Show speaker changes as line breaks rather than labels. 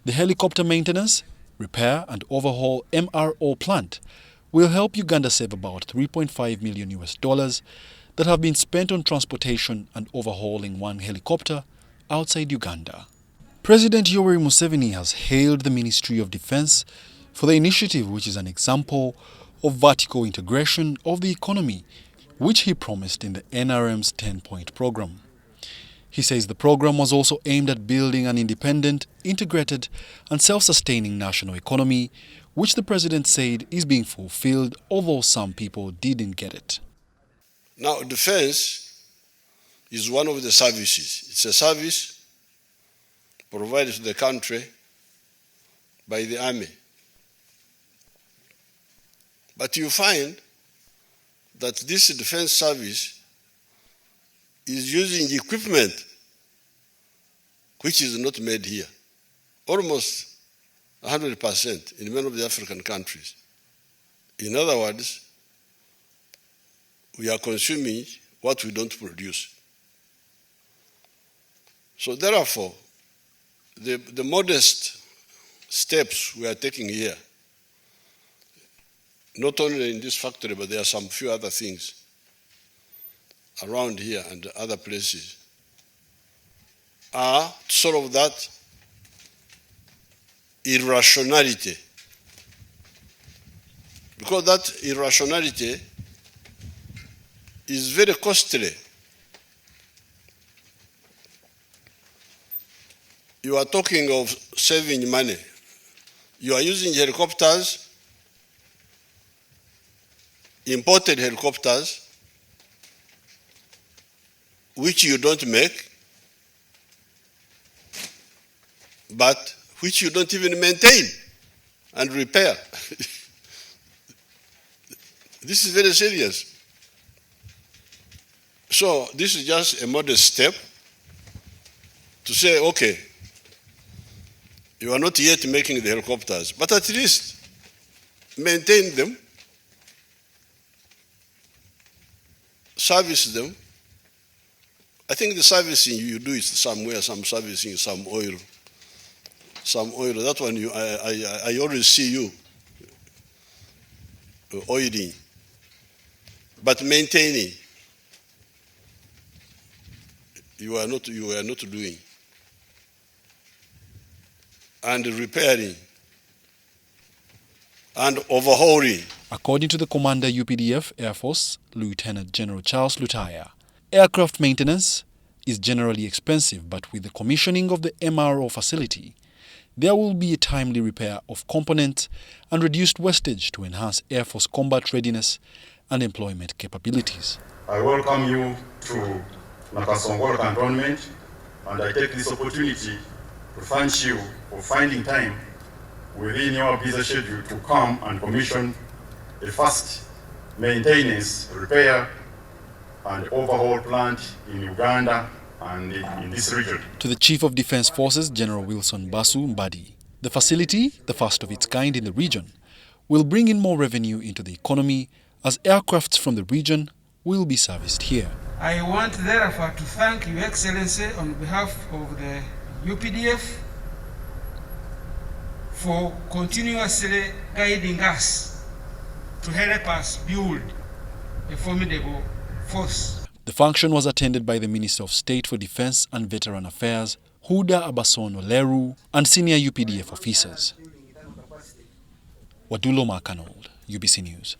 The helicopter maintenance, repair and overhaul MRO plant will help Uganda save about $3.5 million that have been spent on transportation and overhauling one helicopter outside Uganda. President Yoweri Museveni has hailed the Ministry of Defense for the initiative, which is an example of vertical integration of the economy, which he promised in the NRM's 10-point program. He says the program was also aimed at building an independent, integrated and self-sustaining national economy, which the president said is being fulfilled, although some people didn't get it.
Now, defense is one of the services. It's a service provided to the country by the army. But you find that this defense service is using equipment which is not made here, almost 100% in many of the African countries. In other words, we are consuming what we don't produce. So therefore, the modest steps we are taking here, not only in this factory, but there are some few other things around here and other places, are to solve that irrationality. Because that irrationality is very costly. You are talking of saving money. You are using helicopters, imported helicopters, which you don't make, but which you don't even maintain and repair. This is very serious. So this is just a modest step to say, okay, you are not yet making the helicopters, but at least maintain them, service them. I think the servicing you do is somewhere, some servicing, some oil. That one, I always see you oiling. But maintaining, you are not doing. And repairing and overhauling.
According to the Commander UPDF Air Force, Lieutenant General Charles Lutaya, aircraft maintenance is generally expensive, but with the commissioning of the MRO facility, there will be a timely repair of components and reduced wastage to enhance Air Force combat readiness and employment capabilities.
I welcome you to Nakasongola Cantonment, and I take this opportunity to thank you for finding time within your busy schedule to come and commission a first maintenance, repair, and overhaul plant in Uganda and in this region.
To the Chief of Defense Forces, General Wilson Basu Mbadi, the facility, the first of its kind in the region, will bring in more revenue into the economy as aircrafts from the region will be serviced here.
I want therefore to thank Your Excellency on behalf of the UPDF for continuously guiding us to help us build a formidable force.
The function was attended by the Minister of State for Defense and Veteran Affairs, Huda Abason Oleru, and senior UPDF officers. Wadulo Makanold, UBC News.